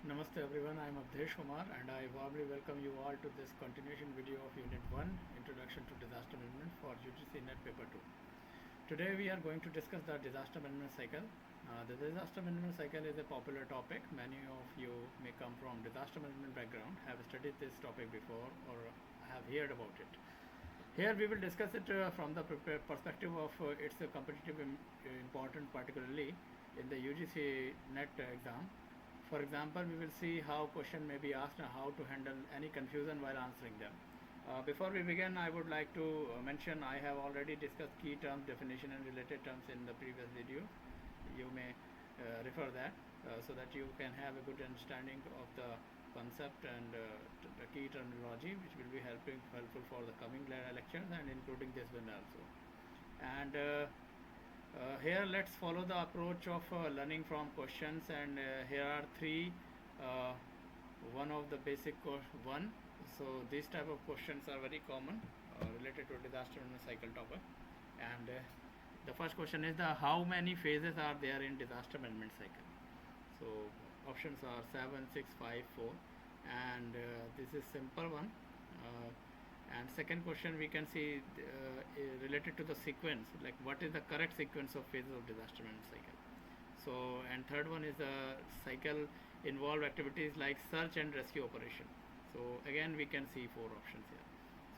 Namaste everyone, I am Avdesh Kumar and I warmly welcome you all to this continuation video of Unit 1 Introduction to Disaster Management for UGC NET Paper 2. Today we are going to discuss the disaster management cycle. The disaster management cycle is a popular topic. Many of you may come from disaster management background, have studied this topic before or have heard about it. Here we will discuss it from the perspective of its competitive importance, particularly in the UGC NET exam. For example, we will see how question may be asked and how to handle any confusion while answering them. Before we begin, I would like to mention I have already discussed key terms, definition and related terms in the previous video. You may refer that so that you can have a good understanding of the concept and the key terminology, which will be helpful for the coming lectures and including this one also. And here let's follow the approach of learning from questions, and here are three one of the basic one. So these type of questions are very common related to disaster management cycle topic. And the first question is the how many phases are there in disaster management cycle. So options are 7, 6, 5, 4, and this is simple one. And second question we can see related to the sequence, like what is the correct sequence of phases of disaster management cycle. So, and third one is the cycle involve activities like search and rescue operation. So again we can see four options here.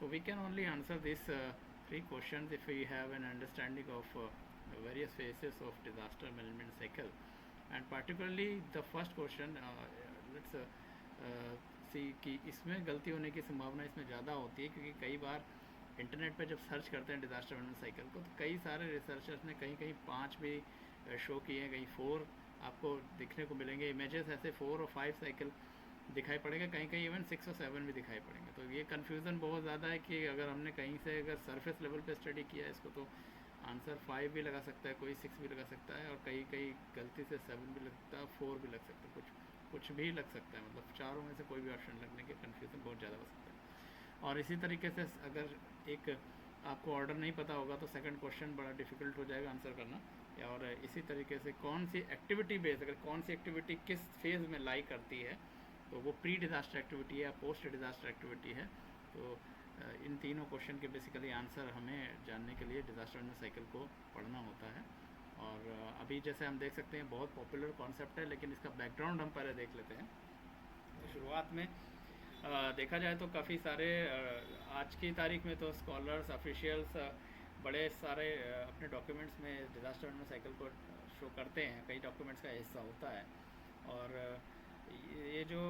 So we can only answer these three questions if we have an understanding of various phases of disaster management cycle. And particularly the first question, let's सी कि इसमें गलती होने की संभावना इसमें ज़्यादा होती है, क्योंकि कई बार इंटरनेट पर जब सर्च करते हैं डिज़ास्टर मैनेजमेंट साइकिल को, तो कई सारे रिसर्चर्स ने कहीं कहीं 5 भी शो किए हैं, कहीं 4 आपको दिखने को मिलेंगे इमेजेस, ऐसे 4 और 5 साइकिल दिखाई पड़ेगा, कहीं कहीं इवन 6 और 7 भी दिखाई पड़ेंगे. तो ये कन्फ्यूज़न बहुत ज़्यादा है कि अगर हमने कहीं से अगर सरफेस लेवल पे स्टडी किया है इसको, तो आंसर 5 भी लगा सकता है, कोई 6 भी लगा सकता है, और कहीं कहीं गलती से 7 भी लगता है, 4 भी लग सकता है, कुछ भी लग सकता है. मतलब चारों में से कोई भी ऑप्शन लगने के कन्फ्यूज़न बहुत ज़्यादा हो सकता है. और इसी तरीके से अगर एक आपको ऑर्डर नहीं पता होगा तो सेकंड क्वेश्चन बड़ा डिफिकल्ट हो जाएगा आंसर करना. और इसी तरीके से कौन सी एक्टिविटी बेस्ड, अगर कौन सी एक्टिविटी किस फेज़ में लाई करती है, तो वो प्री डिज़ास्टर एक्टिविटी है या पोस्ट डिज़ास्टर एक्टिविटी है. तो इन तीनों क्वेश्चन के बेसिकली आंसर हमें जानने के लिए डिज़ास्टर मैनेजमेंट साइकिल को पढ़ना होता है. और अभी जैसे हम देख सकते हैं बहुत पॉपुलर कॉन्सेप्ट है, लेकिन इसका बैकग्राउंड हम पहले देख लेते हैं. तो शुरुआत में देखा जाए तो काफ़ी सारे आज की तारीख में तो स्कॉलर्स, ऑफिशियल्स बड़े सारे अपने डॉक्यूमेंट्स में डिज़ास्टर मैनेजमेंट साइकिल को शो करते हैं, कई डॉक्यूमेंट्स का हिस्सा होता है. और ये जो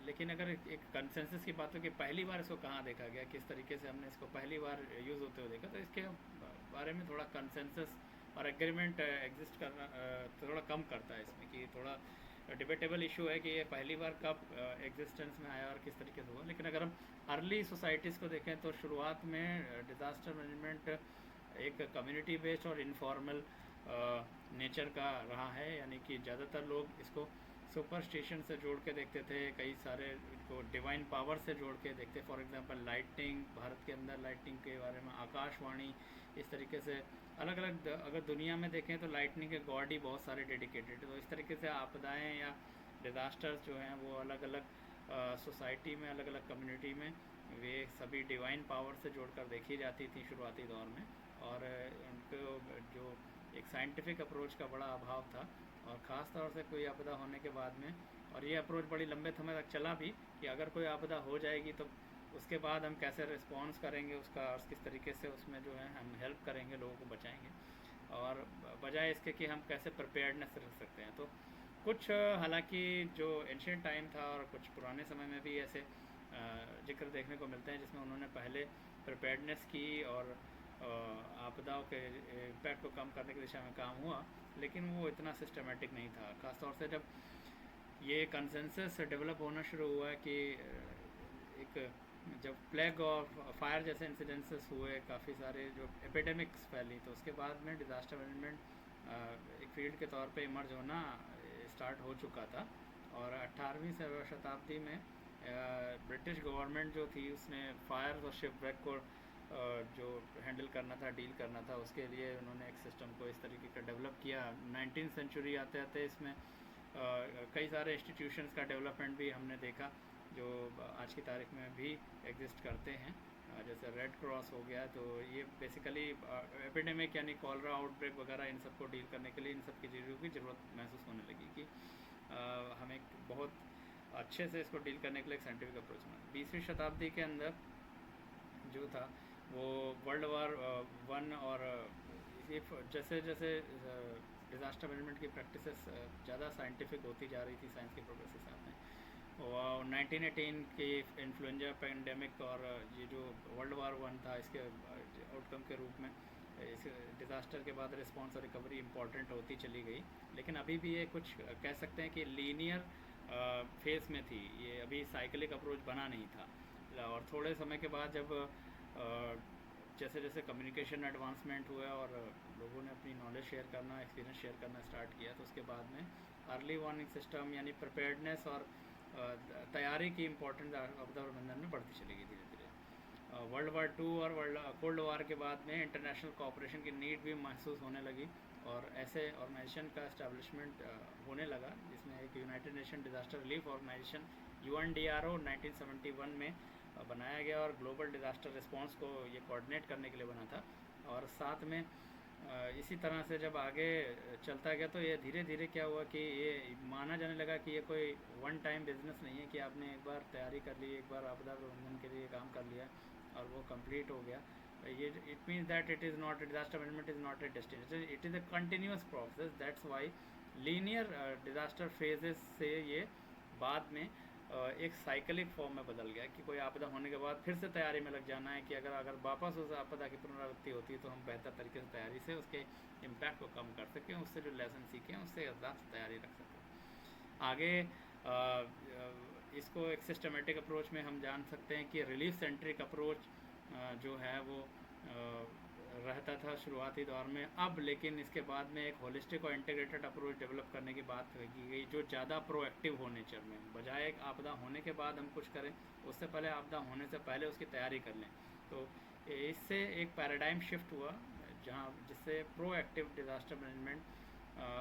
लेकिन अगर एक कंसेंसस की बात हो कि पहली बार इसको कहाँ देखा गया, किस तरीके से हमने इसको पहली बार यूज़ होते हुए देखा, तो इसके बारे में थोड़ा कंसेंसस और एग्रीमेंट एग्जिस्ट करना थोड़ा कम करता है इसमें, कि थोड़ा डिबेटेबल इशू है कि ये पहली बार कब एग्जिस्टेंस में आया और किस तरीके से हुआ. लेकिन अगर हम अर्ली सोसाइटीज़ को देखें तो शुरुआत में डिज़ास्टर मैनेजमेंट एक कम्युनिटी बेस्ड और इनफॉर्मल नेचर का रहा है, यानी कि ज़्यादातर लोग इसको सुपरस्टिशन से जोड़ के देखते थे, कई सारे इनको डिवाइन पावर से जोड़ के देखते. फॉर एग्जांपल लाइटनिंग, भारत के अंदर लाइटनिंग के बारे में आकाशवाणी, इस तरीके से अलग अलग अगर दुनिया में देखें तो लाइटनिंग के गॉड ही बहुत सारे डेडिकेटेड. तो इस तरीके से आपदाएं या डिज़ास्टर्स जो हैं वो अलग अलग सोसाइटी में, अलग अलग कम्युनिटी में वे सभी डिवाइन पावर से जोड़कर देखी जाती थी शुरुआती दौर में. और उनको जो एक साइंटिफिक अप्रोच का बड़ा अभाव था, और ख़ास तौर से कोई आपदा होने के बाद में, और ये अप्रोच बड़ी लंबे समय तक चला भी, कि अगर कोई आपदा हो जाएगी तो उसके बाद हम कैसे रिस्पॉन्स करेंगे उसका, और किस तरीके से उसमें जो है हम हेल्प करेंगे, लोगों को बचाएंगे, और बजाय इसके कि हम कैसे प्रिपेयर्डनेस रख सकते हैं. तो कुछ हालांकि जो एंशिएंट टाइम था और कुछ पुराने समय में भी ऐसे जिक्र देखने को मिलते हैं जिसमें उन्होंने पहले प्रिपेयर्डनेस की और आपदाओं के इम्पैक्ट को कम करने की दिशा में काम हुआ, लेकिन वो इतना सिस्टमेटिक नहीं था. ख़ासतौर से जब ये कंसेंसस डेवलप होना शुरू हुआ कि एक जब प्लेग और फायर जैसे इंसिडेंसेस हुए, काफ़ी सारे जो एपिडेमिक्स फैली, तो उसके बाद में डिज़ास्टर मैनेजमेंट एक फील्ड के तौर पे इमर्ज होना स्टार्ट हो चुका था. और 18वीं शताब्दी में ब्रिटिश गवर्नमेंट जो थी उसने फायर और शिपव्रेक को जो हैंडल करना था, डील करना था, उसके लिए उन्होंने एक सिस्टम को इस तरीके का डेवलप किया. 19वीं सेंचुरी आते आते इसमें कई सारे इंस्टीट्यूशंस का डेवलपमेंट भी हमने देखा जो आज की तारीख में भी एग्जिस्ट करते हैं, जैसे रेड क्रॉस हो गया। तो ये बेसिकली एपिडेमिक यानी कॉलरा आउटब्रेक वगैरह इन सब को डील करने के लिए इन सब की चीज़ों की ज़रूरत महसूस होने लगी कि हमें बहुत अच्छे से इसको डील करने के लिए एक साइंटिफिक अप्रोच में 20वीं शताब्दी के अंदर जो था वो वर्ल्ड वार वन और जैसे जैसे डिज़ास्टर मैनेजमेंट की प्रैक्टिसेस ज़्यादा साइंटिफिक होती जा रही थी साइंस के प्रोग्रेस के साथ में, और 1918 की इन्फ्लुएंजा पेंडेमिक और ये जो वर्ल्ड वार वन था इसके आउटकम के रूप में इस डिज़ास्टर के बाद रिस्पॉन्स और रिकवरी इम्पॉर्टेंट होती चली गई। लेकिन अभी भी ये कुछ कह सकते हैं कि लीनियर फेस में थी, ये अभी साइकिलिक अप्रोच बना नहीं था। और थोड़े समय के बाद जब जैसे जैसे कम्युनिकेशन एडवांसमेंट हुआ और लोगों ने अपनी नॉलेज शेयर करना, एक्सपीरियंस शेयर करना स्टार्ट किया, तो उसके बाद में अर्ली वार्निंग सिस्टम यानी प्रिपेयर्डनेस और तैयारी की इम्पोर्टेंस आपदा प्रबंधन में बढ़ती चली गई धीरे धीरे। वर्ल्ड वार टू और कोल्ड वार के बाद में इंटरनेशनल कोऑपरेशन की नीड भी महसूस होने लगी और ऐसे ऑर्गेनाइजेशन का इस्टेब्लिशमेंट होने लगा जिसमें एक United Nation disaster relief organisation UNDRO 1971 में बनाया गया और ग्लोबल डिज़ास्टर रिस्पांस को ये कोऑर्डिनेट करने के लिए बना था। और साथ में इसी तरह से जब आगे चलता गया तो ये धीरे धीरे क्या हुआ कि ये माना जाने लगा कि ये कोई वन टाइम बिजनेस नहीं है कि आपने एक बार तैयारी कर ली, एक बार आपदा प्रबंधन के लिए काम कर लिया और वो कंप्लीट हो गया। ये it means that it is not disaster management is not a destination, it is a continuous process. That's why linear disaster phases से ये बाद में एक साइकिलिक फॉर्म में बदल गया कि कोई आपदा होने के बाद फिर से तैयारी में लग जाना है कि अगर वापस उस आपदा की पुनरावृत्ति होती है तो हम बेहतर तरीके से तैयारी से उसके इम्पैक्ट को कम कर सकें, उससे जो लेसन सीखें उससे याददाश्त तैयारी रख सकें। आगे इसको एक सिस्टमेटिक अप्रोच में हम जान सकते हैं कि रिलीफ सेंट्रिक अप्रोच जो है वो रहता था शुरुआती दौर में। अब लेकिन इसके बाद में एक होलिस्टिक और इंटीग्रेटेड अप्रोच डेवलप करने की बात की गई जो ज़्यादा प्रोएक्टिव हो नेचर में, बजाय एक आपदा होने के बाद हम कुछ करें उससे पहले आपदा होने से पहले उसकी तैयारी कर लें। तो इससे एक पैराडाइम शिफ्ट हुआ जहाँ जिससे प्रोएक्टिव डिज़ास्टर मैनेजमेंट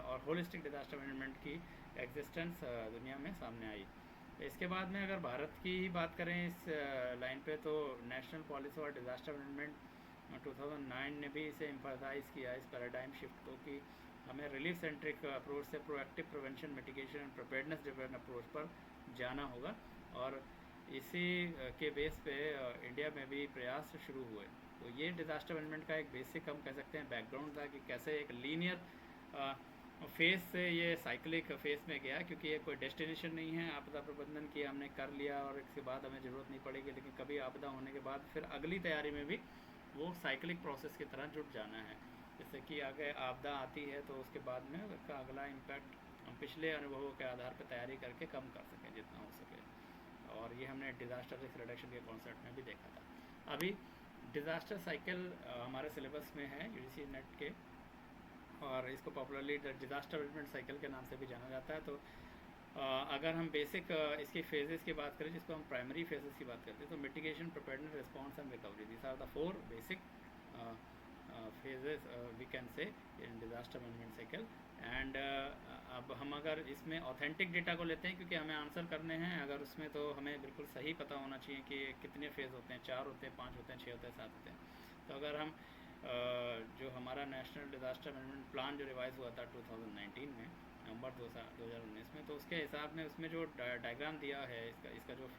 और होलिस्टिक डिज़ास्टर मैनेजमेंट की एग्जिस्टेंस दुनिया में सामने आई। इसके बाद में अगर भारत की ही बात करें इस लाइन पे तो नेशनल पॉलिसी और डिज़ास्टर मैनेजमेंट 2009 ने भी इसे एम्फसाइज़ किया इस पैराडाइम शिफ्ट को कि हमें रिलीफ सेंट्रिक अप्रोच से proactive prevention, mitigation and preparedness driven approach पर जाना होगा। और इसी के बेस पे इंडिया में भी प्रयास शुरू हुए। तो ये डिज़ास्टर मैनेजमेंट का एक बेसिक हम कह सकते हैं बैकग्राउंड था कि कैसे एक लीनियर फेज़ से ये साइक्लिक फेज़ में गया, क्योंकि ये कोई डेस्टिनेशन नहीं है। आपदा प्रबंधन की हमने कर लिया और इसके बाद हमें ज़रूरत नहीं पड़ेगी, लेकिन कभी आपदा होने के बाद फिर अगली तैयारी में भी वो साइक्लिक प्रोसेस की तरह जुट जाना है। जैसे कि आगे आपदा आती है तो उसके बाद में उसका अगला इम्पैक्ट हम पिछले अनुभवों के आधार पर तैयारी करके कम कर सकें जितना हो सके। और ये हमने डिज़ास्टर रिस्क रिडक्शन के कॉन्सेप्ट में भी देखा था। अभी डिज़ास्टर साइकिल हमारे सिलेबस में है UGC नेट के, और इसको पॉपुलरली डिज़ास्टर मैनेजमेंट साइकिल के नाम से भी जाना जाता है। तो अगर हम बेसिक इसके फेजेस की बात करें, जिसको हम प्राइमरी फेजेस की बात करते हैं, तो mitigation, preparedness, response and recovery, this are the 4 basic phases we can say in disaster management cycle. And अब हम अगर इसमें ऑथेंटिक डेटा को लेते हैं, क्योंकि हमें आंसर करने हैं अगर उसमें, तो हमें बिल्कुल सही पता होना चाहिए कि कितने फेज़ होते हैं, 4 होते हैं, 5 होते हैं, 6 होते हैं, 7 होते हैं। तो अगर हम जो हमारा नेशनल डिज़ास्टर मैनेजमेंट प्लान जो रिवाइज हुआ था 2019 में, नवंबर 2019 में, तो उसके हिसाब में उसमें जो डायग्राम दिया है, इसका जो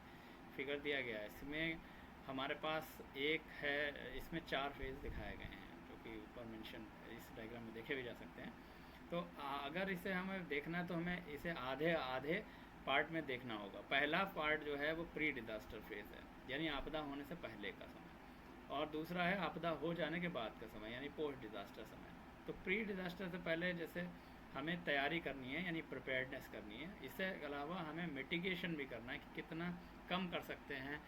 फिगर दिया गया है, इसमें हमारे पास एक है, इसमें 4 फेज़ दिखाए गए हैं जो कि ऊपर मेंशन इस डायग्राम में देखे भी जा सकते हैं। तो अगर इसे हमें देखना है तो हमें इसे आधे आधे पार्ट में देखना होगा। पहला पार्ट जो है वो प्री डिज़ास्टर फेज़ है, यानी आपदा होने से पहले का समय, और दूसरा है आपदा हो जाने के बाद का समय, यानी पोस्ट डिज़ास्टर समय। तो प्री डिज़ास्टर से पहले जैसे हमें तैयारी करनी है, यानी प्रिपेयर्डनेस करनी है। इससे अलावा हमें मिटिगेशन भी करना है कि कितना कम कर सकते हैं,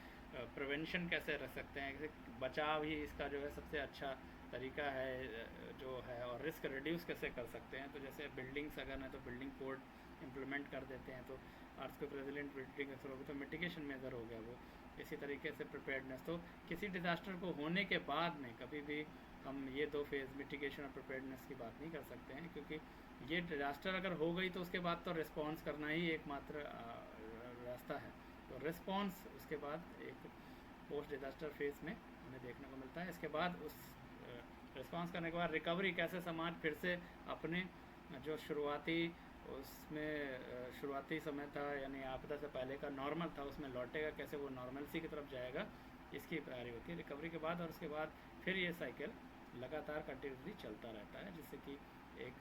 प्रिवेंशन कैसे रख सकते हैं, बचाव ही इसका जो है सबसे अच्छा तरीका है जो है, और रिस्क रिड्यूस कैसे कर सकते हैं। तो जैसे बिल्डिंग्स अगर है तो बिल्डिंग कोड इम्प्लीमेंट कर देते हैं, तो अर्थक्वेक रेजिलेंट बिल्डिंग अगर होगी तो मिटिगेशन मेजर हो गया वो। इसी तरीके से प्रिपेयर्डनेस, तो किसी डिज़ास्टर को होने के बाद में कभी भी हम ये 2 फेज़ मिटिगेशन और प्रिपेयर्डनेस की बात नहीं कर सकते हैं, क्योंकि ये डिज़ास्टर अगर हो गई तो उसके बाद तो रिस्पॉन्स करना ही एकमात्र रास्ता है। तो रिस्पॉन्स उसके बाद एक पोस्ट डिज़ास्टर फेज में हमें देखने को मिलता है। इसके बाद उस रिस्पॉन्स करने के बाद रिकवरी, कैसे समाज फिर से अपने जो शुरुआती उसमें शुरुआती समय था यानी आपदा से पहले का नॉर्मल था उसमें लौटेगा, कैसे वो नॉर्मलसी की तरफ जाएगा, इसकी तैयारी होती है रिकवरी के बाद। और उसके बाद फिर ये साइकिल लगातार कंटिन्यूसली चलता रहता है, जिससे कि एक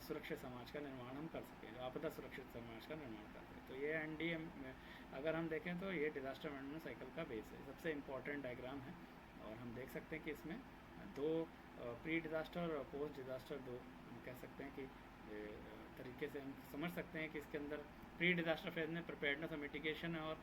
सुरक्षित समाज का निर्माण हम कर सकें, आपदा सुरक्षित समाज का निर्माण कर सकें। तो ये एनडीएम अगर हम देखें तो ये डिज़ास्टर मैनेजमेंट साइकिल का बेस है, सबसे इम्पॉर्टेंट डायग्राम है। और हम देख सकते हैं कि इसमें दो प्री डिज़ास्टर और पोस्ट डिज़ास्टर, दो हम कह सकते हैं कि तरीके से हम समझ सकते हैं कि इसके अंदर प्री डिज़ास्टर फेज में प्रिपेयर्डनेस और मिटिगेशन है, और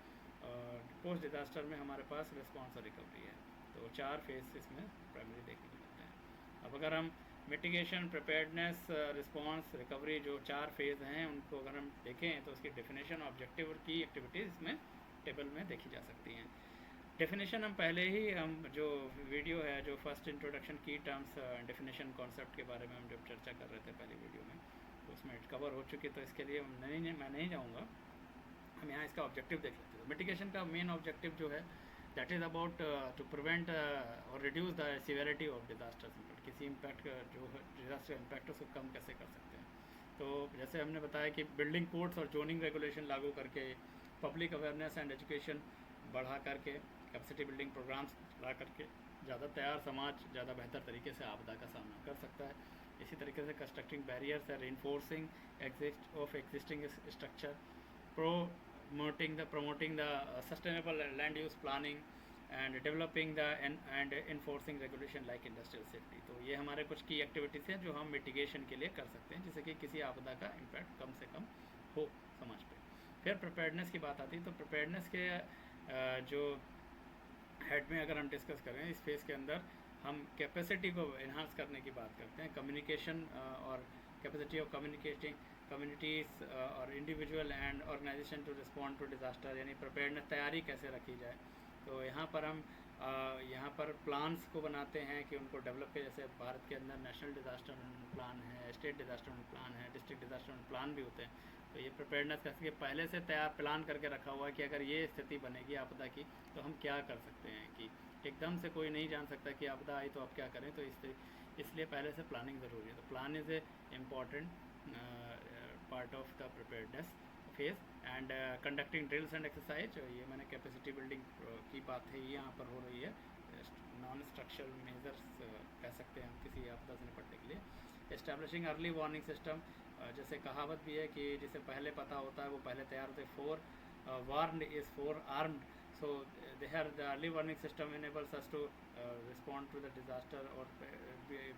पोस्ट डिज़ास्टर में हमारे पास रिस्पॉन्स और रिकवरी है। तो 4 फेज इसमें प्राइमरी देखने को मिलते हैं। अब अगर हम मिटिगेशन, प्रिपेयर्डनेस, रिस्पॉन्स, रिकवरी, जो 4 फेज़ हैं उनको अगर हम देखें तो उसकी डेफिनेशन, ऑब्जेक्टिव और की एक्टिविटीज़ इसमें टेबल में देखी जा सकती हैं। डेफिनेशन हम पहले ही हम जो वीडियो है, जो फर्स्ट इंट्रोडक्शन की टर्म्स डेफिनेशन कॉन्सेप्ट के बारे में हम जब चर्चा कर रहे थे पहले वीडियो में, तो उसमें कवर हो चुकी, तो इसके लिए मैं नहीं जाऊँगा। हम यहाँ इसका ऑब्जेक्टिव देख लेते हैं। मिटिगेशन का मेन ऑब्जेक्टिव जो है that is about to prevent और reduce the severity of disasters impact. किसी इम्पैक्ट जो है डिज़ास्टर इम्पैक्ट उसको कम कैसे कर सकते हैं। तो जैसे हमने बताया कि बिल्डिंग कोड्स और जोनिंग रेगुलेशन लागू करके, पब्लिक अवेयरनेस एंड एजुकेशन बढ़ा करके, कैपेसिटी बिल्डिंग प्रोग्राम्स ला करके ज़्यादा तैयार समाज ज़्यादा बेहतर तरीके से आपदा का सामना कर सकता है। इसी तरीके से कंस्ट्रक्टिंग बैरियर्स है, reinforcing existing structure, promoting the sustainable land use planning and developing the and enforcing regulation like industrial safety। तो ये हमारे कुछ की एक्टिविटीज़ हैं जो हम मिटिगेशन के लिए कर सकते हैं, जिससे कि किसी आपदा का इम्पैक्ट कम से कम हो समाज पे। फिर प्रिपेयर्डनेस की बात आती है, तो प्रिपेयर्डनेस के जो हेड में अगर हम डिस्कस करें इस फेज़ के अंदर, हम कैपेसिटी को इन्हांस करने की बात करते हैं, कम्युनिकेशन और कैपेसिटी ऑफ कम्युनिकेटिंग कम्युनिटीज़ और individual and organisation to respond to disaster, यानी प्रिपेयर्डनेस तैयारी कैसे रखी जाए। तो यहाँ पर हम यहाँ पर प्लान्स को बनाते हैं कि उनको डेवलप के, जैसे भारत के अंदर नेशनल डिज़ास्टर प्लान है, स्टेट डिज़ास्टर प्लान है, डिस्ट्रिक्ट डिज़ास्टर प्लान भी होते हैं। तो ये प्रिपेयर्डनेस करके पहले से तैयार प्लान करके रखा हुआ है कि अगर ये स्थिति बनेगी आपदा की तो हम क्या कर सकते हैं, कि एकदम से कोई नहीं जान सकता कि आपदा आई तो आप क्या करें। तो इसलिए पहले से प्लानिंग ज़रूरी है। तो plan is a important part of the preparedness phase and conducting drills and exercise. ये मैंने कैपेसिटी बिल्डिंग की बात है यहाँ पर हो रही है, नॉन स्ट्रक्चरल मेजर्स कह सकते हैं हम किसी आपदा से निपटने के लिए। एस्टैब्लिशिंग अर्ली वार्निंग सिस्टम, जैसे कहावत भी है कि जिसे पहले पता होता है वो पहले तैयार होते। 4 warned is 4 armed. So there the early warning system enables us to respond to the disaster or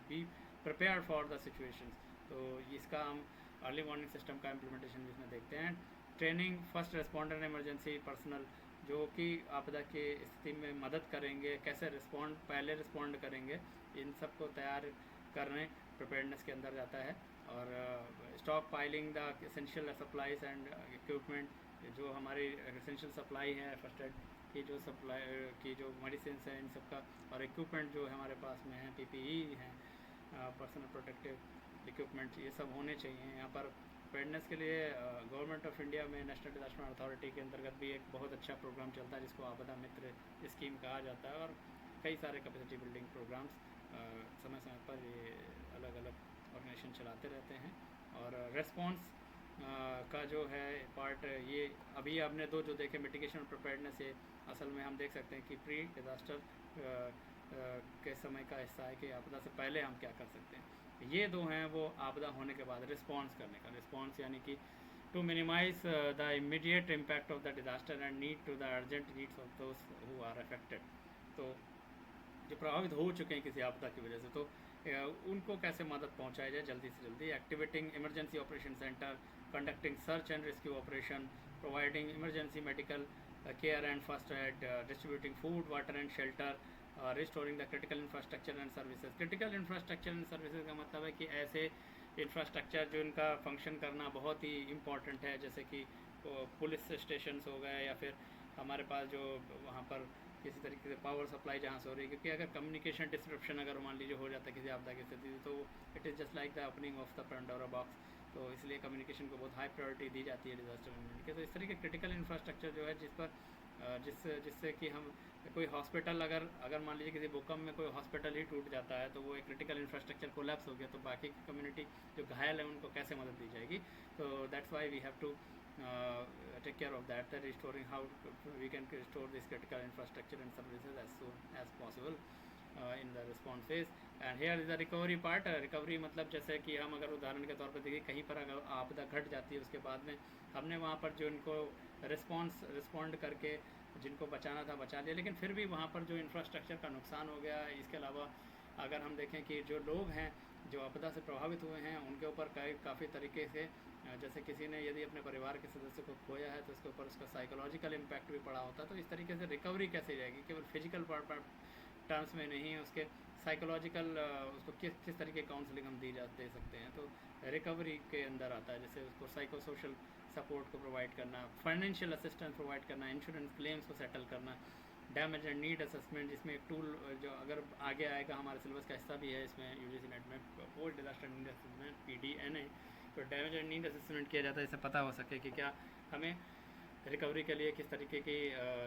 be prepared for the situations। तो इसका हम अर्ली वार्निंग सिस्टम का इम्प्लीमेंटेशन भी इसमें देखते हैं। Training first responder emergency personal, जो कि आपदा की स्थिति में मदद करेंगे, कैसे पहले रिस्पॉन्ड करेंगे, इन सब को तैयार करने प्रिपेयर्डनेस के अंदर जाता है। और stock piling the essential supplies and equipment, जो हमारी एसेंशियल सप्लाई है फर्स्ट एड की, जो सप्लाई की जो मेडिसिन है इन सब का, और इक्विपमेंट जो हमारे पास में है, पीपीई हैं, पर्सनल प्रोटेक्टिव इक्विपमेंट, ये सब होने चाहिए। यहाँ पर प्रिपेयर्डनेस के लिए गवर्नमेंट ऑफ इंडिया में नेशनल डिजास्टर अथॉरिटी के अंतर्गत भी एक बहुत अच्छा प्रोग्राम चलता है जिसको आपदा मित्र स्कीम कहा जाता है। और कई सारे कैपेसिटी बिल्डिंग प्रोग्राम्स समय समय पर ये अलग अलग ऑर्गेनाइजेशन चलाते रहते हैं। और रेस्पॉन्स का जो है पार्ट, ये अभी आपने दो जो देखे मिटिगेशन और प्रिपेयर्डनेस, ये असल में हम देख सकते हैं कि प्री डिज़ास्टर के समय का हिस्सा है कि आपदा से पहले हम क्या कर सकते हैं। ये दो हैं वो आपदा होने के बाद रिस्पॉन्स करने का। रिस्पॉन्स यानी कि to minimise the immediate impact of the disaster and need to the urgent needs of those who are affected. तो जो प्रभावित हो चुके हैं किसी आपदा की वजह से, तो उनको कैसे मदद पहुंचाई जाए जल्दी से जल्दी। Activating emergency operation centre, conducting search and rescue operation, providing emergency medical care and first aid, distributing food water and shelter, restoring the critical infrastructure and services. Critical infrastructure and services का मतलब है कि ऐसे infrastructure जो इनका function करना बहुत ही important है, जैसे कि पुलिस स्टेशंस हो गए, या फिर हमारे पास जो वहाँ पर किसी तरीके से पावर सप्लाई जहाँ से हो रही है, क्योंकि अगर कम्युनिकेशन डिस्ट्रप्शन अगर मान लीजिए हो जाता है किसी आपदा की स्थिति, तो it is just like the opening of the Pandora box. तो इसलिए कम्युनिकेशन को बहुत हाई प्रायोरिटी दी जाती है डिज़ास्टर मैनेजमेंट के। तो इस तरीके क्रिटिकल इंफ्रास्ट्रक्चर जो है जिस पर जिससे कि हम कोई हॉस्पिटल अगर मान लीजिए किसी भूकंप में कोई हॉस्पिटल ही टूट जाता है, तो वो एक क्रिटिकल इंफ्रास्ट्रक्चर कोलैप्स हो गया, तो बाकी की कम्युनिटी जो घायल है उनको कैसे मदद दी जाएगी। तो that's why we have to take care of that restoring how we can restore this critical infrastructure and services as soon as possible in the response phase. And here is the recovery part. Recovery मतलब जैसे कि हम अगर उदाहरण के तौर पर देखिए, कहीं पर अगर आपदा घट जाती है, उसके बाद में हमने वहाँ पर जो इनको रिस्पॉन्ड करके जिनको बचाना था बचा लिया, लेकिन फिर भी वहाँ पर जो इंफ्रास्ट्रक्चर का नुकसान हो गया। इसके अलावा अगर हम देखें कि जो लोग हैं जो आपदा से प्रभावित हुए हैं, उनके ऊपर काफ़ी तरीके से, जैसे किसी ने यदि अपने परिवार के सदस्य को खोया है तो उसके ऊपर उसका साइकोलॉजिकल इम्पैक्ट भी पड़ा होता है। तो इस तरीके से रिकवरी कैसे जाएगी, केवल फिजिकल टर्म्स में नहीं, उसके साइकोलॉजिकल उसको किस तरीके काउंसलिंग हम दे सकते हैं, तो रिकवरी के अंदर आता है। जैसे उसको साइको सोशल सपोर्ट को प्रोवाइड करना, फाइनेंशियल असिस्टेंस प्रोवाइड करना, इंश्योरेंस क्लेम्स को सेटल करना, डैमेज एंड नीड असेसमेंट, जिसमें एक टूल जो अगर आगे आएगा हमारे सिलेबस का हिस्सा भी है, इसमें यूजीसी नेट में post disaster need assessment PDNA, तो डैमेज एंड नीड असेसमेंट किया जाता है, इससे पता हो सके कि क्या हमें रिकवरी के लिए किस तरीके की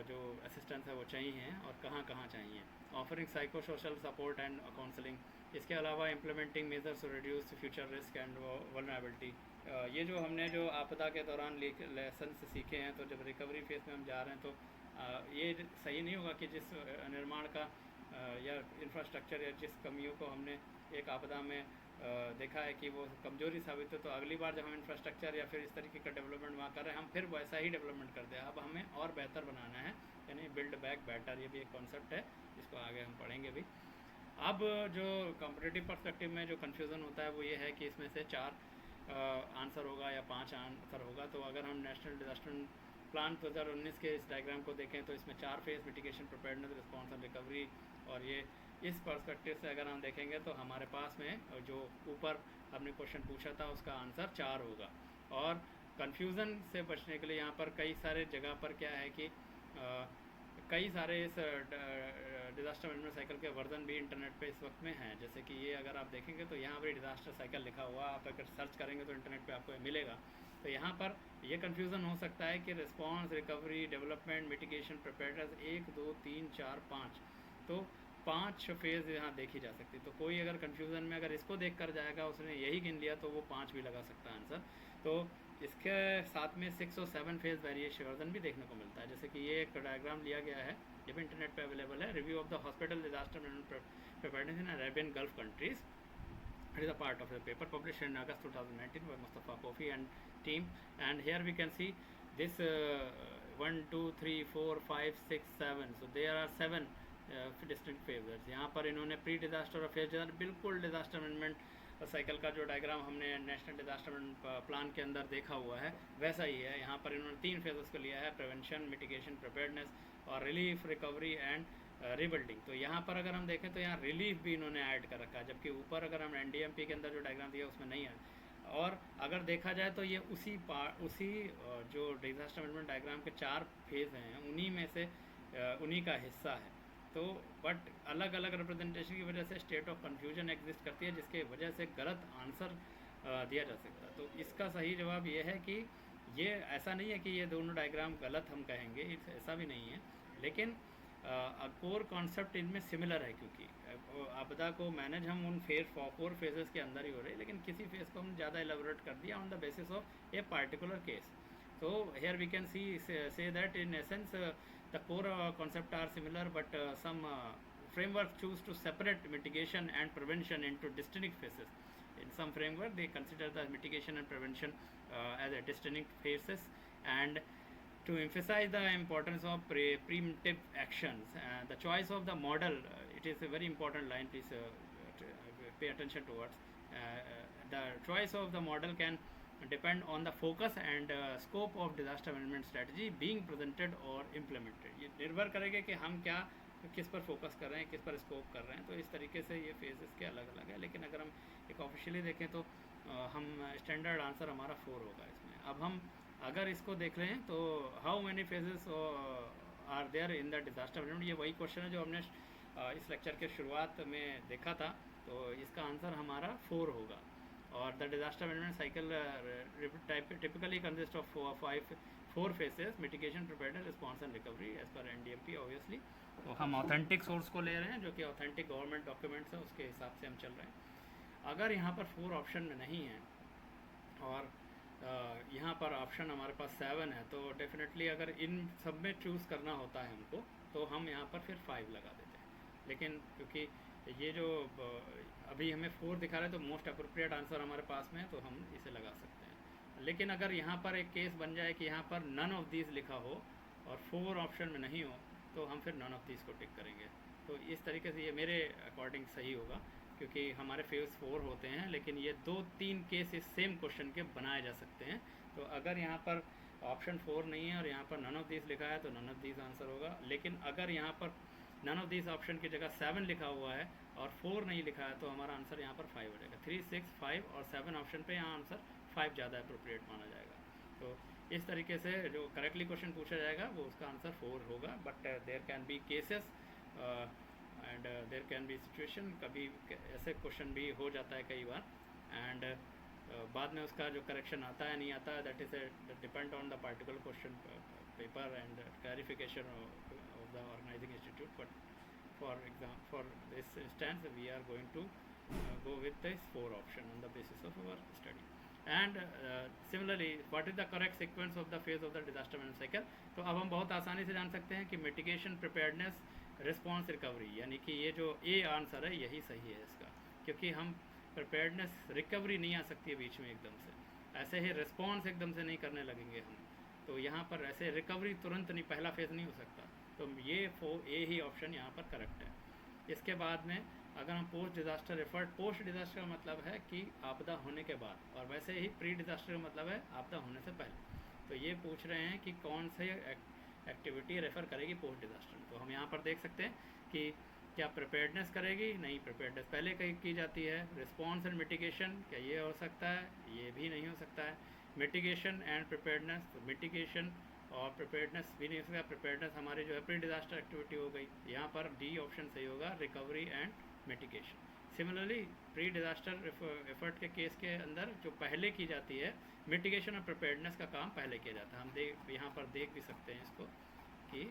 जो असिस्टेंस है वो चाहिए और कहाँ कहाँ चाहिए। Offering psycho social support and counselling, इसके अलावा implementing measures to reduce future risk and vulnerability. ये जो हमने जो आपदा के दौरान लेसन सीखे हैं, तो जब रिकवरी फेज में हम जा रहे हैं तो ये सही नहीं होगा कि जिस निर्माण का या इंफ्रास्ट्रक्चर या जिस कमियों को हमने एक आपदा में देखा है कि वो कमज़ोरी साबित है, तो अगली बार जब हम इंफ्रास्ट्रक्चर या फिर इस तरीके का डेवलपमेंट वहाँ कर रहे हैं, हम फिर वैसा ही डेवलपमेंट करते हैं। अब हमें और बेहतर बनाना है, यानी बिल्ड बैक बेटर, ये भी एक कॉन्सेप्ट है जिसको आगे हम पढ़ेंगे भी। अब जो कॉम्पिटिटिव पर्सपेक्टिव में जो कन्फ्यूज़न होता है वो ये है कि इसमें से 4 आंसर होगा या 5 आंसर होगा। तो अगर हम नेशनल डिजास्टर प्लान 2019 के इस डायग्राम को देखें तो इसमें 4 फेज मिटिगेशन, प्रिपेयर्डनेस, रिस्पॉन्स और रिकवरी, और ये इस पर्सपेक्टिव से अगर हम देखेंगे तो हमारे पास में जो ऊपर हमने क्वेश्चन पूछा था उसका आंसर 4 होगा। और कन्फ्यूज़न से बचने के लिए यहाँ पर कई सारे जगह पर क्या है कि कई सारे इस डिज़ास्टर मैनेजमेंट साइकिल के वर्जन भी इंटरनेट पे इस वक्त में हैं। जैसे कि ये अगर आप देखेंगे तो यहाँ पर डिज़ास्टर साइकिल लिखा हुआ, आप अगर सर्च करेंगे तो इंटरनेट पे आपको मिलेगा। तो यहाँ पर ये कन्फ्यूज़न हो सकता है कि response, recovery, development, mitigation, preparedness 1 2 3 4 5, तो 5 फेज़ यहाँ देखी जा सकती है। तो कोई अगर कन्फ्यूज़न में अगर इसको देख कर जाएगा, उसने यही गिन लिया, तो वो 5 भी लगा सकता है आंसर। तो इसके साथ में 6 और 7 फेज़ वेरिएशन वर्जन भी देखने को मिलता है। जैसे कि ये एक डायग्राम लिया गया है, ये भी इंटरनेट पे अवेलेबल है। Review of the hospital disaster management preparedness in Arabian gulf countries, it is a part of a paper published in August 2019 by Mustafa Kofi and team. And here we can see this 1 2 3 4 5 6 7, so there are 7 distinct phases। यहाँ पर इन्होंने pre disaster और phase बिल्कुल disaster management cycle का जो diagram हमने national disaster plan के अंदर देखा हुआ है वैसा ही है। यहाँ पर इन्होंने 3 फेजेस को लिया है, प्रिवेंशन, मिटिगेशन, प्रिपेयर्डनेस और रिलीफ, रिकवरी एंड रिबिल्डिंग। तो यहाँ पर अगर हम देखें तो यहाँ रिलीफ भी इन्होंने ऐड कर रखा है, जबकि ऊपर अगर हम NDMP के अंदर जो डायग्राम दिया उसमें नहीं है। और अगर देखा जाए तो ये उसी जो डिजास्टर मैनेजमेंट डायग्राम के 4 फेज़ हैं उन्हीं में से उन्हीं का हिस्सा है। तो बट अलग अलग रिप्रेजेंटेशन की वजह से स्टेट ऑफ कन्फ्यूजन एग्जिस्ट करती है, जिसके वजह से गलत आंसर दिया जा सकता है। तो इसका सही जवाब ये है कि ये ऐसा नहीं है कि ये दोनों डायग्राम गलत हम कहेंगे, ऐसा भी नहीं है, लेकिन कोर कॉन्सेप्ट इनमें सिमिलर है, क्योंकि आपदा को मैनेज हम उन 4 फेजेस के अंदर ही हो रहे हैं, लेकिन किसी फेज को हम ज़्यादा एलाबोरेट कर दिया on the basis of a particular case. So here we can say that in essence the core concept are similar, but some framework choose to separate mitigation and prevention into distinct phases. In some framework they consider the mitigation and prevention as a distinct phases, and to emphasize the importance of preemptive actions, the choice of the model, it is a very important line, please pay attention towards. The choice of the model can depend on the focus and scope of disaster management strategy being presented or implemented। ये निर्भर करेगा कि हम किस पर focus कर रहे हैं, किस पर स्कोप कर रहे हैं। तो इस तरीके से ये फेजेस के अलग अलग है, लेकिन अगर हम एक ऑफिशियली देखें तो हम स्टैंडर्ड आंसर हमारा 4 होगा इसमें। अब हम अगर इसको देख रहे हैं तो how many phases are there in the disaster management, ये वही क्वेश्चन है जो हमने इस लेक्चर के शुरुआत में देखा था। तो इसका आंसर हमारा 4 होगा। और the disaster management cycle typically consist of 4 phases: mitigation, preparedness, response and recovery as per NDMP obviously. तो हम ऑथेंटिक सोर्स को ले रहे हैं जो कि ऑथेंटिक गवर्नमेंट डॉक्यूमेंट्स है, उसके हिसाब से हम चल रहे हैं। अगर यहाँ पर 4 ऑप्शन में नहीं है और यहाँ पर ऑप्शन हमारे पास 7 है, तो डेफिनेटली अगर इन सब में चूज़ करना होता है हमको, तो हम यहाँ पर फिर 5 लगा देते हैं। लेकिन क्योंकि ये जो अभी हमें 4 दिखा रहा है, तो मोस्ट अप्रोप्रिएट आंसर हमारे पास में है, तो हम इसे लगा सकते हैं। लेकिन अगर यहाँ पर एक केस बन जाए कि यहाँ पर नन ऑफ दीज लिखा हो और 4 ऑप्शन में नहीं हो, तो हम फिर नन ऑफ दीज को टिक करेंगे। तो इस तरीके से ये मेरे अकॉर्डिंग सही होगा, क्योंकि हमारे फेज 4 होते हैं, लेकिन ये 2-3 केस इस सेम क्वेश्चन के बनाए जा सकते हैं। तो अगर यहाँ पर ऑप्शन 4 नहीं है और यहाँ पर नन ऑफ दीज लिखा है, तो नन ऑफ दीज आंसर होगा। लेकिन अगर यहाँ पर नन ऑफ दीज ऑप्शन की जगह 7 लिखा हुआ है और 4 नहीं लिखा है, तो हमारा आंसर यहाँ पर 5 हो जाएगा। 3, 6, 5 और 7 ऑप्शन पे यहाँ आंसर 5 ज़्यादा अप्रोप्रिएट माना जाएगा। तो इस तरीके से जो करेक्टली क्वेश्चन पूछा जाएगा वो उसका आंसर 4 होगा। But there can be cases and there can be situation, कभी ऐसे क्वेश्चन भी हो जाता है कई बार, एंड बाद में उसका जो करेक्शन आता है नहीं आता है, that is depend on the particular question paper and clarification of the organising institute. But for this instance we are going to go with this 4 option on the basis of our study. And similarly, what is the correct sequence of the phase of the disaster management cycle? तो अब हम बहुत आसानी से जान सकते हैं कि मिटिगेशन, प्रिपेयर्डनेस, रिस्पॉन्स, रिकवरी, यानी कि ये जो ए आंसर है यही सही है इसका, क्योंकि हम प्रिपेयर्डनेस, रिकवरी नहीं आ सकती है बीच में एकदम से, ऐसे ही रिस्पॉन्स एकदम से नहीं करने लगेंगे हम, तो यहाँ पर ऐसे रिकवरी तुरंत नहीं, पहला फेज़ नहीं हो सकता। तो ये ए ही ऑप्शन यहाँ पर करेक्ट है। इसके बाद में अगर हम post disaster effort, post disaster का मतलब है कि आपदा होने के बाद, और वैसे ही प्री डिज़ास्टर का मतलब है आपदा होने से पहले। तो ये पूछ रहे हैं कि कौन से एक्टिविटी रेफ़र करेगी पोस्ट डिज़ास्टर में। तो हम यहाँ पर देख सकते हैं कि क्या प्रिपेयर्डनेस करेगी, नहीं, प्रिपेयर्डनेस पहले कहीं की जाती है। रिस्पॉन्स एंड मिटिगेशन, क्या ये हो सकता है, ये भी नहीं हो सकता है। मिटिगेशन एंड प्रिपेयर्डनेस, तो मिटिगेशन और प्रिपेयर्डनेस भी नहीं हो सकता। प्रिपेयर्डनेस हमारी जो है प्री डिज़ास्टर एक्टिविटी हो गई, यहाँ पर डी ऑप्शन सही होगा, recovery and mitigation. Similarly pre disaster effort के केस के अंदर जो पहले की जाती है, मिटिगेशन और प्रिपेयर्डनेस का काम पहले किया जाता है। हम यहाँ पर देख भी सकते हैं इसको कि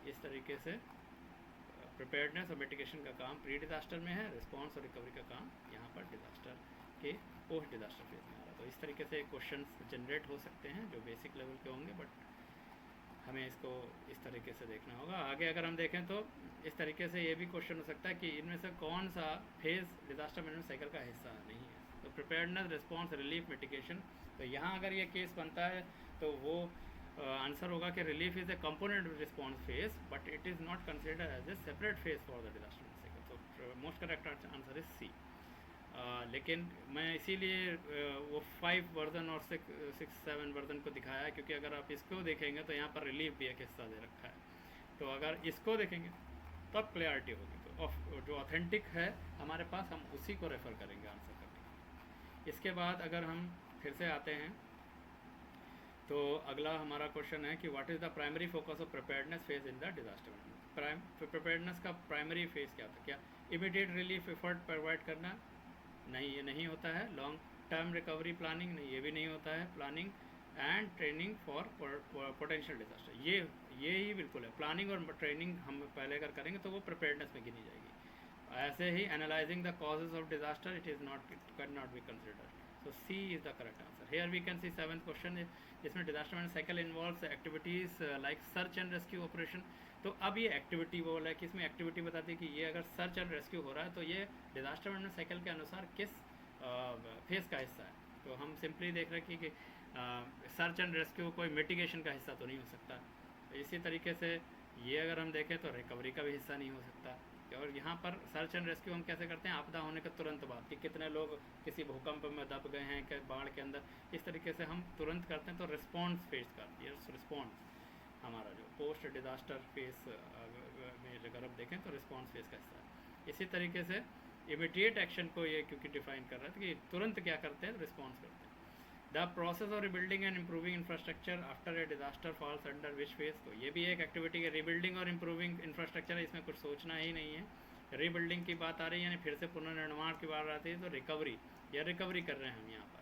इस तरीके से प्रिपेयर्डनेस और मिटिगेशन का काम प्री डिज़ास्टर में है, रिस्पॉन्स और रिकवरी का काम यहाँ पर डिज़ास्टर के पोस्ट डिज़ास्टर फेज में आ रहा है। तो इस तरीके से क्वेश्चन जनरेट हो सकते हैं जो बेसिक लेवल के होंगे, बट हमें इसको इस तरीके से देखना होगा। आगे अगर हम देखें तो इस तरीके से ये भी क्वेश्चन हो सकता है कि इनमें से कौन सा फेज़ डिज़ास्टर मैनेजमेंट साइकिल का हिस्सा नहीं है। तो प्रिपेयर्डनेस, रिस्पॉन्स, रिलीफ, मिटिगेशन, तो यहाँ अगर ये केस बनता है तो वो आंसर होगा कि relief is a component response phase, but it is not considered as a separate phase for the disaster management cycle. तो most correct answer is C. लेकिन मैं इसीलिए वो 5 वर्जन और 6-7 वर्जन को दिखाया है, क्योंकि अगर आप इसको देखेंगे तो यहाँ पर रिलीफ भी एक हिस्सा दे रखा है। तो अगर इसको देखेंगे तब क्लियरिटी होगी। तो जो ऑथेंटिक है हमारे पास, हम उसी को रेफ़र करेंगे आंसर करने। इसके बाद अगर हम फिर से आते हैं तो अगला हमारा क्वेश्चन है कि what is the primary focus of preparedness phase in the disaster management. Preparedness का प्राइमरी फेज क्या था? क्या इमीडिएट रिलीफ एफर्ट प्रोवाइड करना? नहीं, ये नहीं होता है। Long term recovery planning? नहीं, ये भी नहीं होता है। Planning and training for potential disaster, ये ही बिल्कुल है। प्लानिंग और ट्रेनिंग हम पहले अगर करेंगे तो वो प्रिपेयर्डनेस में गिनी जाएगी। ऐसे ही analysing the causes of disaster, it is not, it can not be considered. So C is the correct answer. Here we can see 7th question, जिसमें disaster management cycle involves activities like search and rescue operation. तो अब ये activity वो है कि इसमें activity बताती है कि ये अगर सर्च एंड रेस्क्यू हो रहा है तो ये डिज़ास्टर मैनेजमेंट साइकिल के अनुसार किस फेज़ का हिस्सा है। तो हम सिंपली देख रहे हैं कि सर्च एंड रेस्क्यू कोई मिटिगेशन का हिस्सा तो नहीं हो सकता। इसी तरीके से ये अगर हम देखें तो रिकवरी का भी हिस्सा नहीं हो सकता। और यहाँ पर सर्च एंड रेस्क्यू हम कैसे करते हैं? आपदा होने के तुरंत बाद, कि कितने लोग किसी भूकंप में दब गए हैं, कि बाढ़ के अंदर, इस तरीके से हम तुरंत करते हैं। तो रिस्पॉन्स फेज का, ये रिस्पॉन्स हमारा जो पोस्ट डिज़ास्टर फेज में अगर आप देखें तो रिस्पॉन्स फेज का हिस्सा है। इसी तरीके से इमीडिएट एक्शन को ये क्योंकि डिफाइन कर रहा था कि तुरंत क्या करते हैं, रिस्पॉन्स करते हैं। The process of rebuilding and improving infrastructure after a disaster falls under which phase. तो ये भी एक एक्टिविटी है, रिबिल्डिंग और इम्प्रूविंग इंफ्रास्ट्रक्चर, इसमें कुछ सोचना ही नहीं है। रिबिल्डिंग की बात आ रही है यानी फिर से पुनर्निर्माण की बात आती है, तो रिकवरी या रिकवरी कर रहे हैं हम यहाँ पर,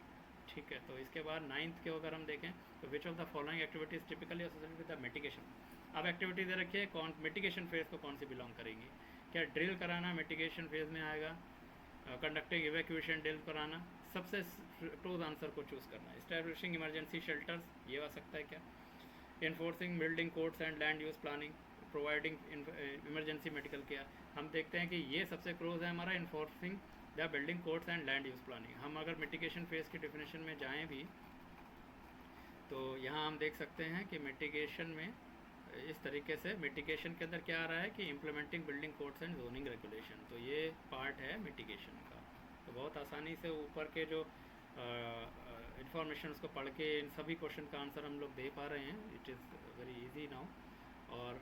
ठीक है। तो इसके बाद 9th के अगर हम देखें तो which of the following activities typically associated with the mitigation. अब एक्टिविटी दे रखी है, कौन मिटिगेशन फेज को कौन सी बिलोंग करेंगी। क्या ड्रिल कराना मिटिगेशन फेज में आएगा, कंडक्टिंग इवैक्यूएशन ड्रिल कराना, सबसे क्लोज आंसर को चूज़ करना। इस्टेब्लिशिंग इमरजेंसी शेल्टर्स, ये आ सकता है क्या। Enforcing building codes and land use planning, providing emergency medical care. हम देखते हैं कि ये सबसे क्लोज है हमारा, enforcing the building codes and land use planning. हम अगर मिटिगेशन फेज की डिफिनेशन में जाएँ भी तो यहाँ हम देख सकते हैं कि मिटिगेशन में इस तरीके से, मिटिगेशन के अंदर क्या आ रहा है कि implementing building codes and zoning regulation, तो ये पार्ट है मिटिगेशन का। तो बहुत आसानी से ऊपर के जो इंफॉर्मेशन को पढ़ के इन सभी क्वेश्चन का आंसर हम लोग दे पा रहे हैं। It is very easy now. और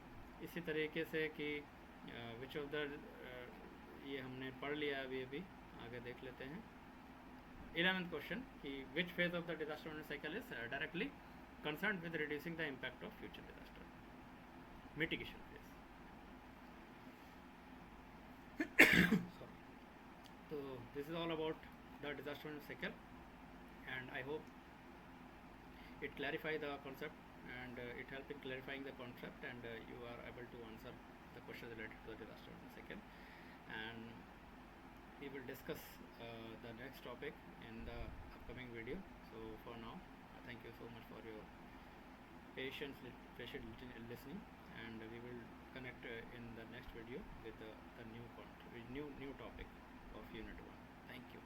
इसी तरीके से कि विच ऑफ द, ये हमने पढ़ लिया अभी आगे देख लेते हैं। 11th क्वेश्चन कि which phase of the disaster management cycle is directly concern with reducing the impact of future disaster. Mitigation phase. Sorry. So this is all about the disaster management cycle, and I hope it clarify the concept and it help in clarifying the concept, and you are able to answer the questions related to the disaster management cycle. And we will discuss the next topic in the upcoming video. So for now, thank you so much for your patient listening, and we will connect in the next video with the new topic of unit 1. Thank you.